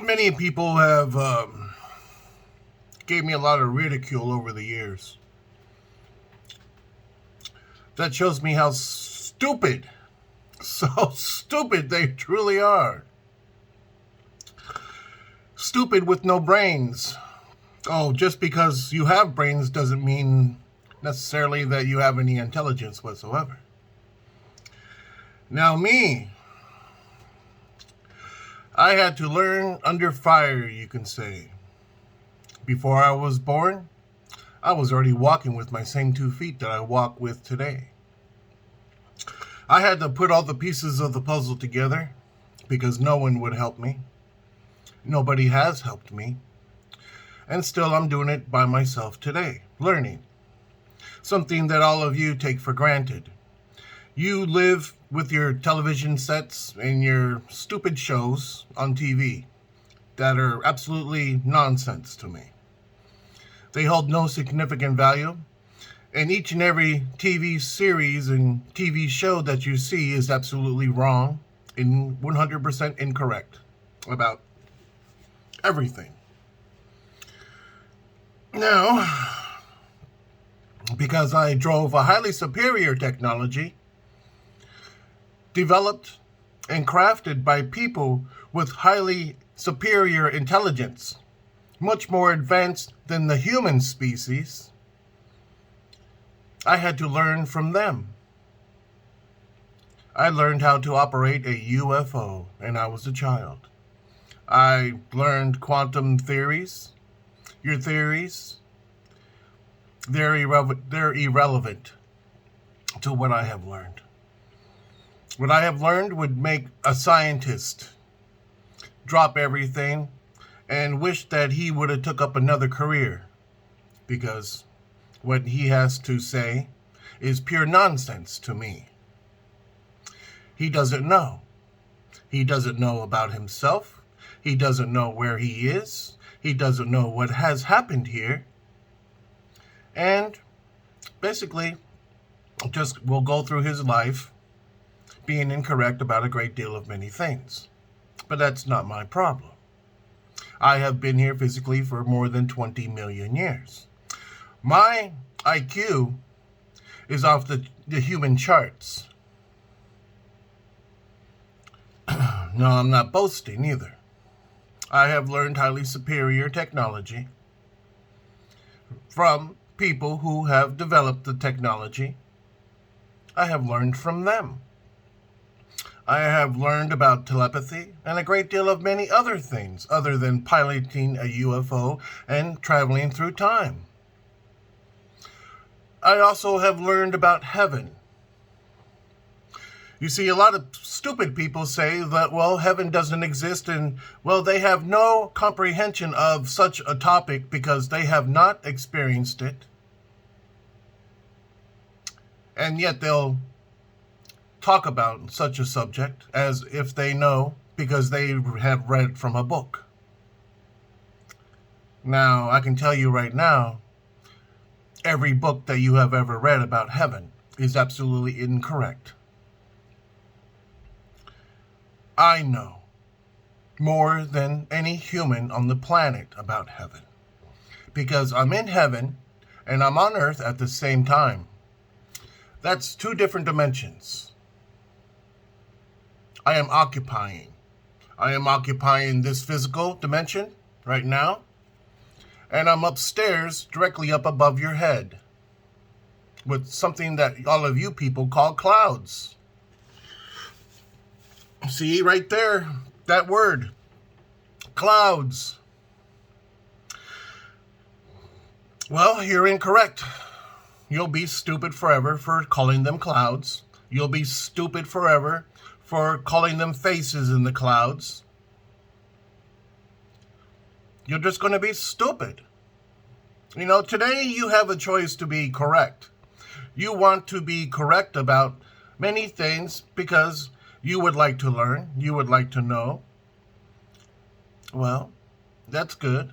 Many people have gave me a lot of ridicule over the years. That shows me how stupid, so stupid they truly are. Stupid with no brains. Oh, just because you have brains doesn't mean necessarily that you have any intelligence whatsoever. Now me, I had to learn under fire, you can say. Before I was born, I was already walking with my same 2 feet that I walk with today. I had to put all the pieces of the puzzle together because no one would help me. Nobody has helped me. And still I'm doing it by myself today, learning. Something that all of you take for granted. You live with your television sets and your stupid shows on TV that are absolutely nonsense to me. They hold no significant value, and each and every TV series and TV show that you see is absolutely wrong and 100% incorrect about everything. Now, because I drove a highly superior technology, developed and crafted by people with highly superior intelligence, much more advanced than the human species, I had to learn from them. I learned how to operate a UFO, and I was a child. I learned quantum theories. Your theories, they're irrelevant to what I have learned. What I have learned would make a scientist drop everything and wish that he would have took up another career, because what he has to say is pure nonsense to me. He doesn't know. He doesn't know about himself. He doesn't know where he is. He doesn't know what has happened here. And basically, just will go through his life being incorrect about a great deal of many things. But that's not my problem. I have been here physically for more than 20 million years. My IQ is off the human charts. No, I'm not boasting either. I have learned highly superior technology from people who have developed the technology. I have learned from them. I have learned about telepathy and a great deal of many other things other than piloting a UFO and traveling through time. I also have learned about heaven. You see, a lot of stupid people say that, well, heaven doesn't exist, and, well, they have no comprehension of such a topic because they have not experienced it. And yet they'll talk about such a subject as if they know because they have read from a book. Now, I can tell you right now, every book that you have ever read about heaven is absolutely incorrect. I know more than any human on the planet about heaven, because I'm in heaven and I'm on earth at the same time. That's two different dimensions. I am occupying this physical dimension right now, and I'm upstairs directly up above your head with something that all of you people call clouds. See, right there, that word, clouds. Well, you're incorrect. You'll be stupid forever for calling them clouds. You'll be stupid forever for calling them faces in the clouds. You're just going to be stupid. You know, today you have a choice to be correct. You want to be correct about many things because you would like to learn, you would like to know. Well, that's good.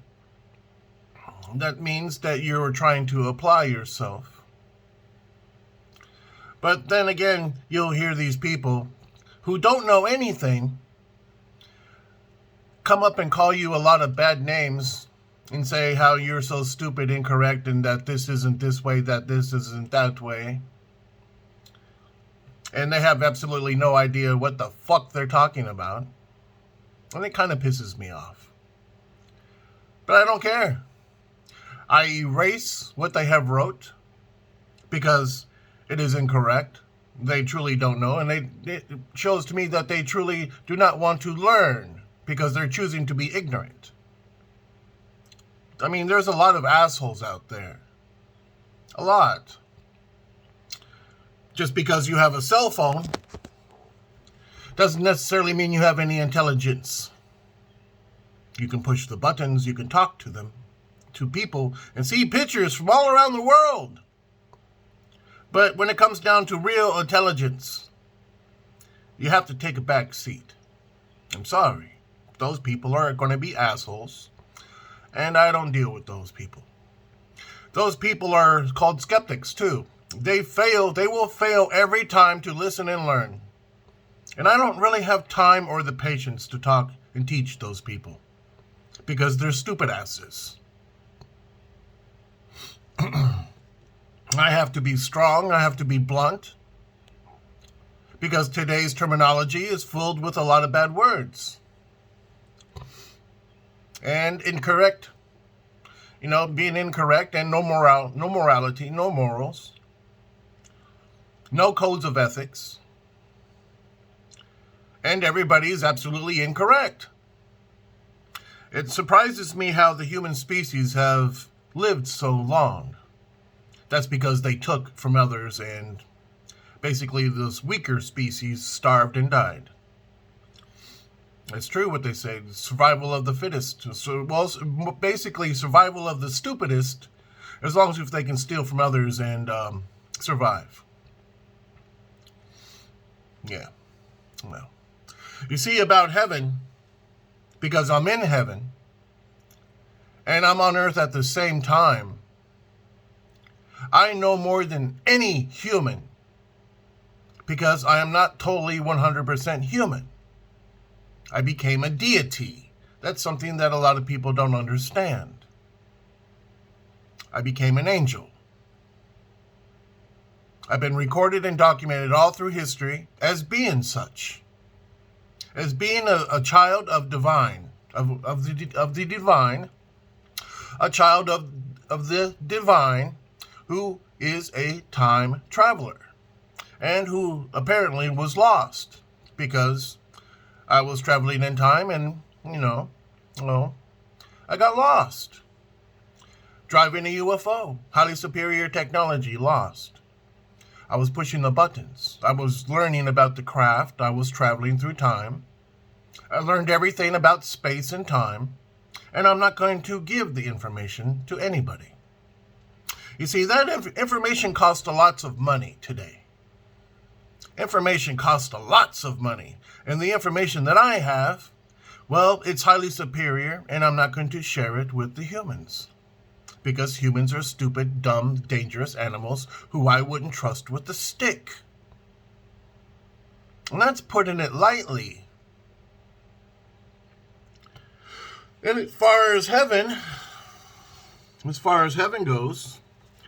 That means that you're trying to apply yourself. But then again, you'll hear these people who don't know anything come up and call you a lot of bad names and say how you're so stupid, incorrect, and that this isn't this way, that this isn't that way. And they have absolutely no idea what the fuck they're talking about. And it kind of pisses me off. But I don't care. I erase what they have wrote because it is incorrect. They truly don't know, and it shows to me that they truly do not want to learn because they're choosing to be ignorant. I mean, there's a lot of assholes out there. A lot. Just because you have a cell phone doesn't necessarily mean you have any intelligence. You can push the buttons, you can talk to them, to people, and see pictures from all around the world. But when it comes down to real intelligence, you have to take a back seat. I'm sorry. Those people are going to be assholes, and I don't deal with those people. Those people are called skeptics, too. They will fail every time to listen and learn. And I don't really have time or the patience to talk and teach those people because they're stupid asses. I have to be strong. I have to be blunt because today's terminology is filled with a lot of bad words and incorrect. Being incorrect and no morality, no morals. No codes of ethics. And everybody is absolutely incorrect. It surprises me how the human species have lived so long. That's because they took from others and basically those weaker species starved and died. It's true what they say, survival of the fittest. Basically survival of the stupidest, as long as if they can steal from others and survive. Yeah. Well, you see about heaven, because I'm in heaven, and I'm on earth at the same time, I know more than any human, because I am not totally 100% human. I became a deity. That's something that a lot of people don't understand. I became an angel. I've been recorded and documented all through history as being such. As being a child of divine, of the divine, a child of the divine who is a time traveler and who apparently was lost because I was traveling in time and, I got lost. Driving a UFO, highly superior technology, lost. I was pushing the buttons. I was learning about the craft. I was traveling through time. I learned everything about space and time, and I'm not going to give the information to anybody. You see, that information costs lots of money today. Information costs lots of money, and the information that I have, well, it's highly superior, and I'm not going to share it with the humans. Because humans are stupid, dumb, dangerous animals who I wouldn't trust with a stick. And that's putting it lightly. And as far as heaven goes,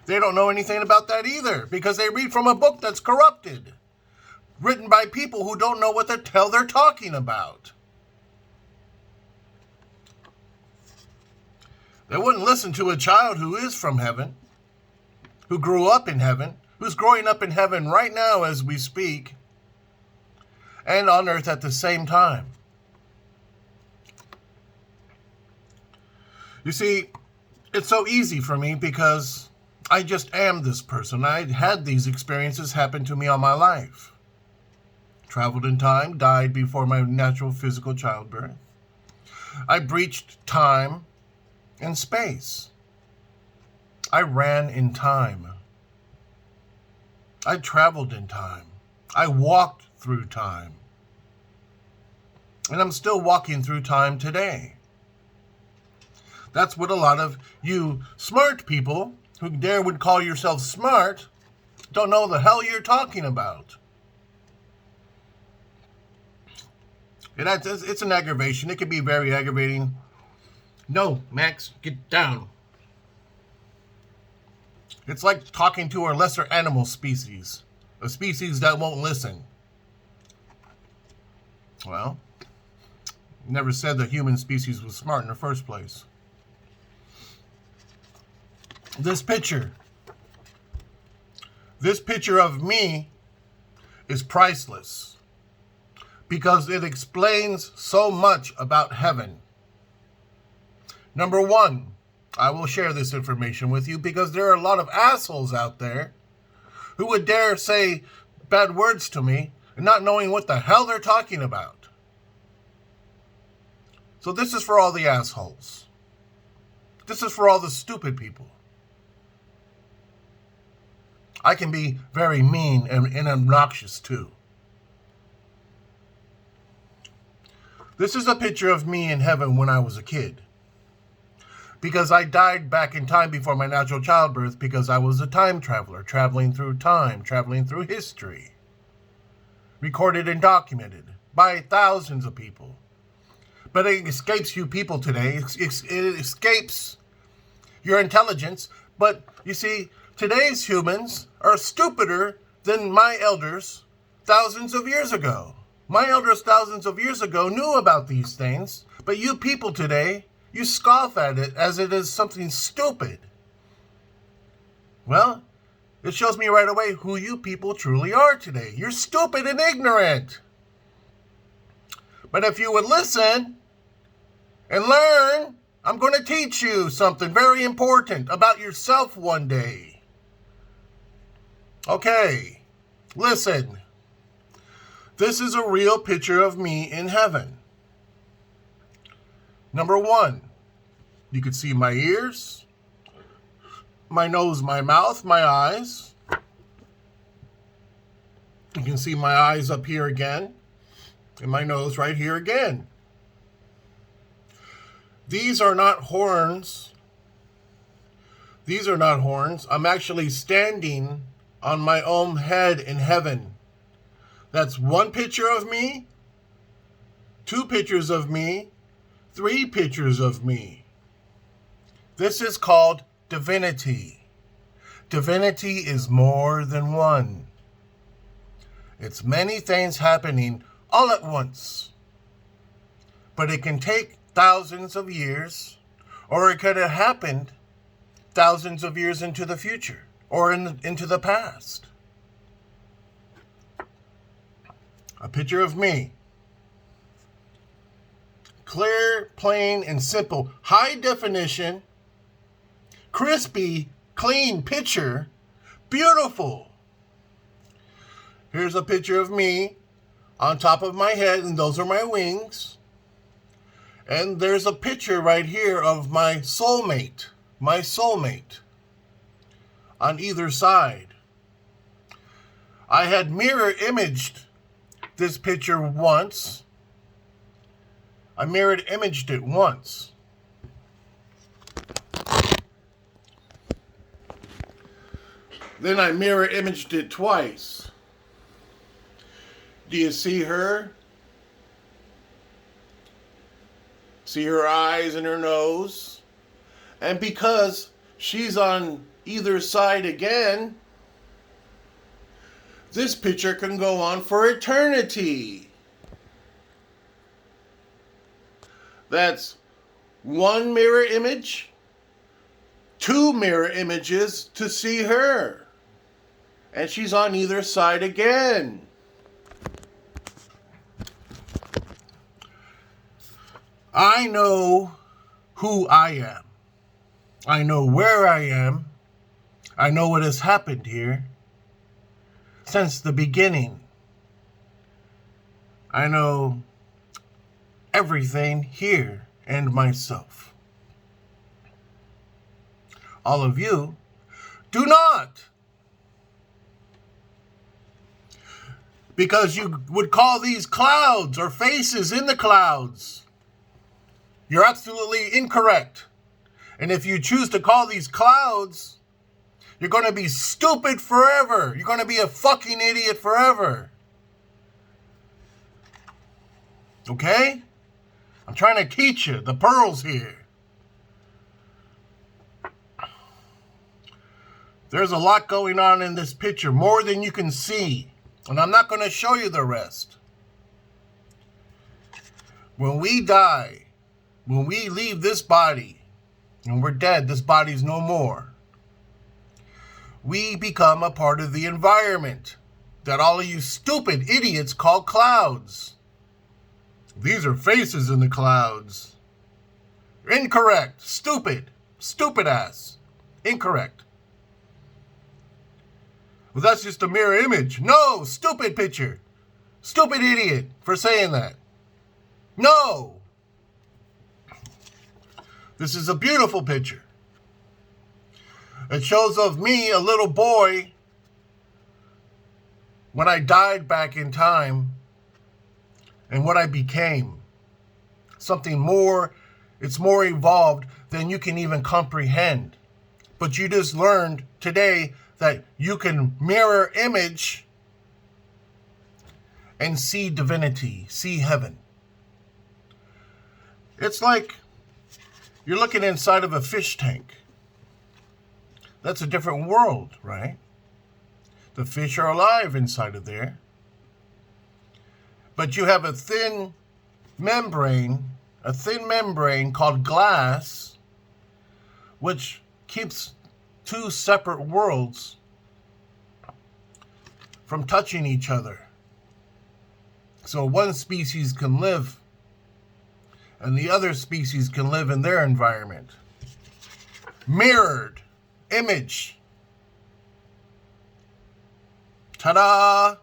they don't know anything about that either because they read from a book that's corrupted, written by people who don't know what the hell they're talking about. They wouldn't listen to a child who is from heaven, who grew up in heaven, who's growing up in heaven right now as we speak, and on earth at the same time. You see, it's so easy for me because I just am this person. I had these experiences happen to me all my life. Traveled in time, died before my natural physical childbirth. I breached time and space. I ran in time. I traveled in time. I walked through time. And I'm still walking through time today. That's what a lot of you smart people who would call yourselves smart don't know the hell you're talking about. And it's an aggravation. It can be very aggravating. No, Max, get down. It's like talking to a lesser animal species. A species that won't listen. Well, never said the human species was smart in the first place. This picture of me is priceless because it explains so much about heaven. Number one, I will share this information with you because there are a lot of assholes out there who would dare say bad words to me and not knowing what the hell they're talking about. So this is for all the assholes. This is for all the stupid people. I can be very mean and obnoxious too. This is a picture of me in heaven when I was a kid. Because I died back in time before my natural childbirth because I was a time traveler, traveling through time, traveling through history. Recorded and documented by thousands of people. But it escapes you people today. It escapes your intelligence. But you see, today's humans are stupider than my elders thousands of years ago. My elders thousands of years ago knew about these things, but you people today, you scoff at it as it is something stupid. Well, it shows me right away who you people truly are today. You're stupid and ignorant. But if you would listen and learn, I'm going to teach you something very important about yourself one day. Okay, listen. This is a real picture of me in heaven. Number one, you can see my ears, my nose, my mouth, my eyes. You can see my eyes up here again, and my nose right here again. These are not horns. These are not horns. I'm actually standing on my own head in heaven. That's one picture of me, two pictures of me, three pictures of me. This is called divinity. Divinity is more than one. It's many things happening all at once. But it can take thousands of years, or it could have happened thousands of years into the future, or into the past. A picture of me. Clear, plain, and simple. High definition. Crispy, clean picture. Beautiful. Here's a picture of me on top of my head, and those are my wings. And there's a picture right here of my soulmate. My soulmate. On either side. I had mirror imaged this picture once. I mirrored imaged it once. Then I mirror imaged it twice. Do you see her? See her eyes and her nose? And because she's on either side again, this picture can go on for eternity. That's one mirror image, two mirror images to see her. And she's on either side again. I know who I am. I know where I am. I know what has happened here. Since the beginning, I know everything here and myself. All of you do not. Because you would call these clouds or faces in the clouds. You're absolutely incorrect. And if you choose to call these clouds, you're going to be stupid forever. You're going to be a fucking idiot forever. Okay? I'm trying to teach you the pearls here. There's a lot going on in this picture, more than you can see. And I'm not going to show you the rest. When we die, when we leave this body, and we're dead, this body's no more, we become a part of the environment that all of you stupid idiots call clouds. These are faces in the clouds. Incorrect. Stupid. Stupid ass. Incorrect. Well, that's just a mirror image. No, stupid picture. Stupid idiot for saying that. No. This is a beautiful picture. It shows of me, a little boy, when I died back in time, and what I became. Something more, it's more evolved than you can even comprehend. But you just learned today that you can mirror image and see divinity, see heaven. It's like you're looking inside of a fish tank. That's a different world, right? The fish are alive inside of there. But you have a thin membrane called glass, which keeps two separate worlds from touching each other. So one species can live, and the other species can live in their environment. Mirrored image. Ta-da!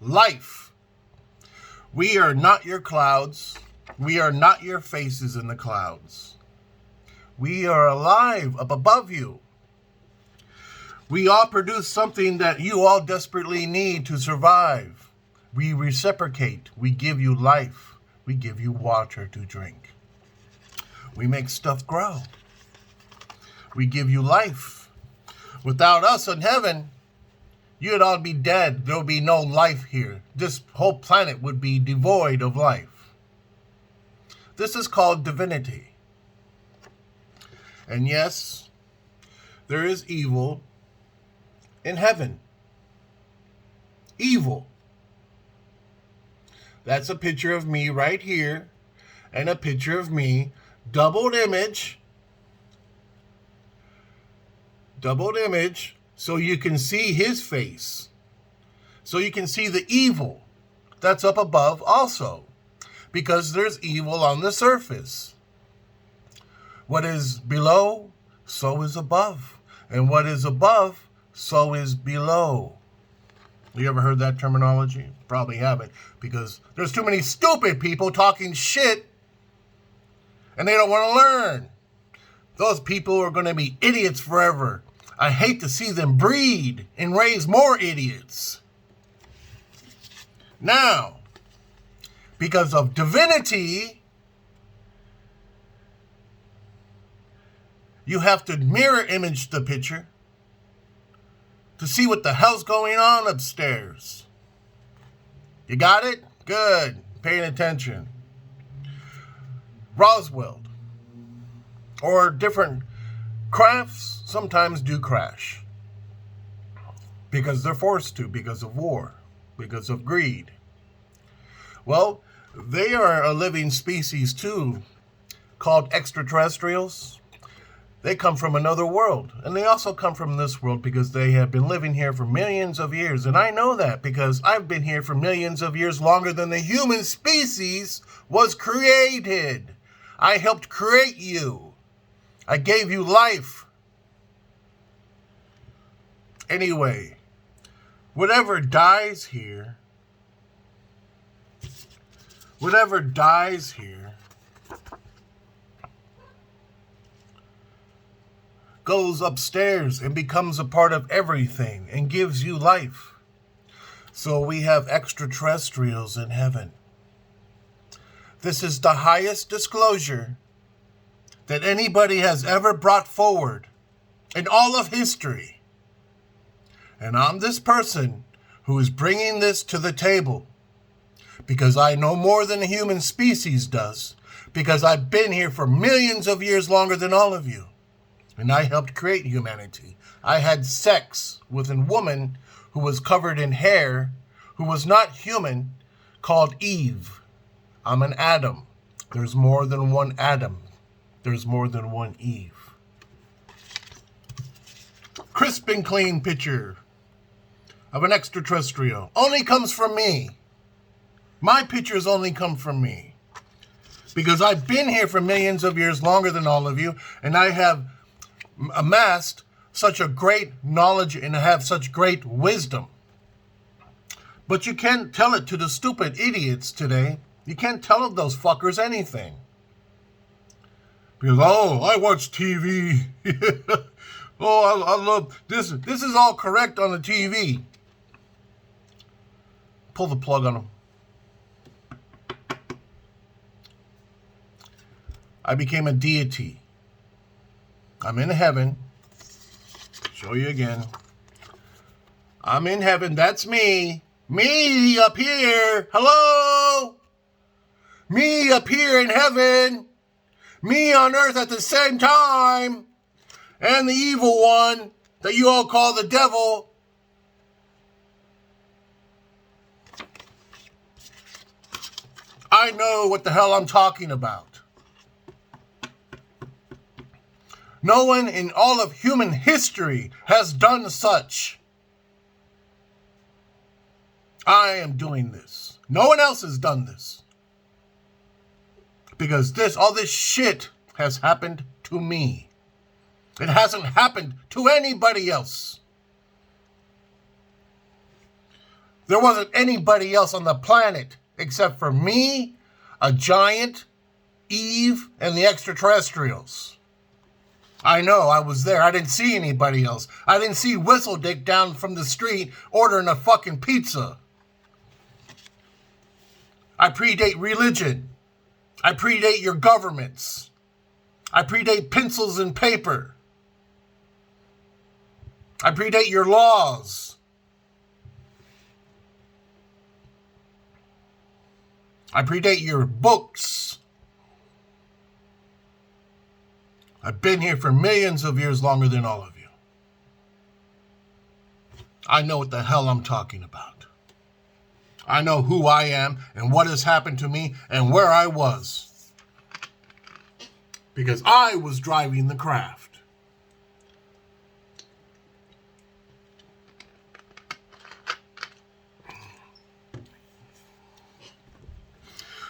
Life. We are not your clouds. We are not your faces in the clouds. We are alive up above you. We all produce something that you all desperately need to survive. We reciprocate. We give you life. We give you water to drink. We make stuff grow. We give you life. Without us in heaven, you'd all be dead. There would be no life here. This whole planet would be devoid of life. This is called divinity. And yes, there is evil in heaven. Evil. That's a picture of me right here, and a picture of me, doubled image, so you can see his face. So you can see the evil that's up above also, because there's evil on the surface. What is below, so is above. And what is above, so is below. You ever heard that terminology? Probably haven't, because there's too many stupid people talking shit, and they don't want to learn. Those people are going to be idiots forever. I hate to see them breed and raise more idiots. Now, because of divinity, you have to mirror image the picture to see what the hell's going on upstairs. You got it? Good. Paying attention. Roswell or different crafts sometimes do crash because they're forced to, because of war, because of greed. Well, they are a living species too, called extraterrestrials. They come from another world, and they also come from this world because they have been living here for millions of years. And I know that because I've been here for millions of years, longer than the human species was created. I helped create you. I gave you life. Anyway, whatever dies here goes upstairs and becomes a part of everything and gives you life. So we have extraterrestrials in heaven. This is the highest disclosure that anybody has ever brought forward in all of history. And I'm this person who is bringing this to the table because I know more than the human species does, because I've been here for millions of years longer than all of you, and I helped create humanity. I had sex with a woman who was covered in hair, who was not human, called Eve. I'm an Adam. There's more than one Adam. There's more than one Eve. Crisp and clean picture of an extraterrestrial. Only comes from me. My pictures only come from me. Because I've been here for millions of years longer than all of you, and I have amassed such a great knowledge and have such great wisdom. But you can't tell it to the stupid idiots today. You can't tell those fuckers anything. Because, oh, I watch TV. Oh, I love this. This is all correct on the TV. Pull the plug on them. I became a deity. I'm in heaven. Show you again. I'm in heaven. That's me. Me up here. Hello? Me up here in heaven. Me on earth at the same time. And the evil one that you all call the devil. I know what the hell I'm talking about. No one in all of human history has done such. I am doing this. No one else has done this. Because all this shit has happened to me. It hasn't happened to anybody else. There wasn't anybody else on the planet except for me, a giant, Eve, and the extraterrestrials. I know, I was there. I didn't see anybody else. I didn't see Whistledick down from the street ordering a fucking pizza. I predate religion. I predate your governments. I predate pencils and paper. I predate your laws. I predate your books. I've been here for millions of years longer than all of you. I know what the hell I'm talking about. I know who I am and what has happened to me and where I was. Because I was driving the craft.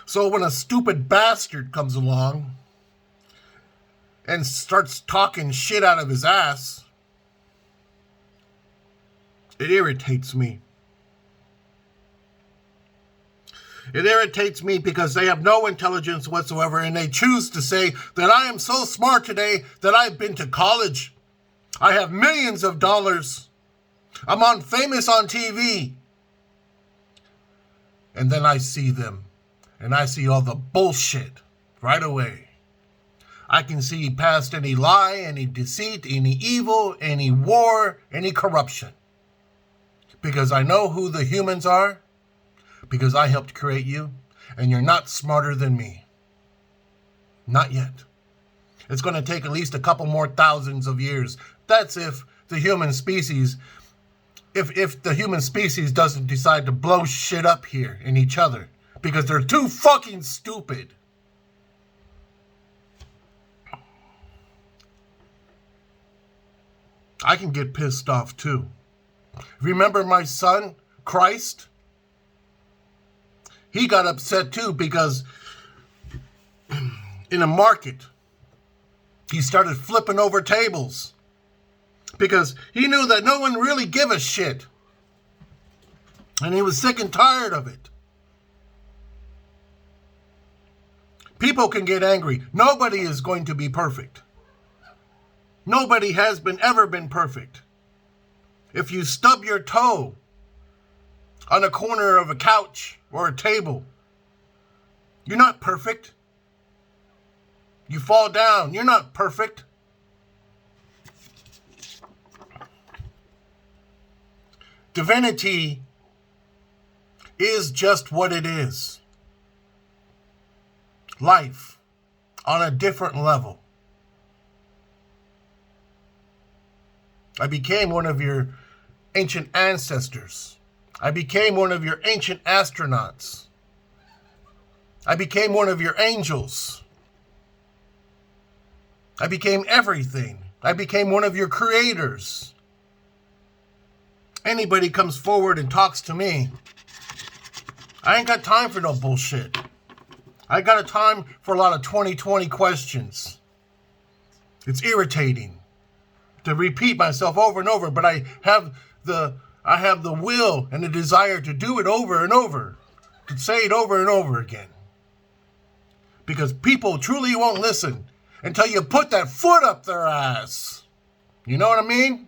So when a stupid bastard comes along and starts talking shit out of his ass, it irritates me. It irritates me because they have no intelligence whatsoever, and they choose to say that I am so smart today that I've been to college. I have millions of dollars. I'm famous on TV. And then I see them, and I see all the bullshit right away. I can see past any lie, any deceit, any evil, any war, any corruption. Because I know who the humans are. Because I helped create you, and you're not smarter than me. Not yet. It's going to take at least a couple more thousands of years. That's if the human species, if the human species doesn't decide to blow shit up here in each other. Because they're too fucking stupid. I can get pissed off too. Remember my son, Christ? He got upset too because in a market, he started flipping over tables because he knew that no one really gave a shit. And he was sick and tired of it. People can get angry. Nobody is going to be perfect. Nobody has ever been perfect. If you stub your toe on a corner of a couch or a table, you're not perfect. You fall down, you're not perfect. Divinity is just what it is. Life on a different level. I became one of your ancient ancestors. I became one of your ancient astronauts. I became one of your angels. I became everything. I became one of your creators. Anybody comes forward and talks to me, I ain't got time for no bullshit. I got a time for a lot of 2020 questions. It's irritating to repeat myself over and over, but I have the will and the desire to do it over and over, to say it over and over again. Because people truly won't listen until you put that foot up their ass. You know what I mean?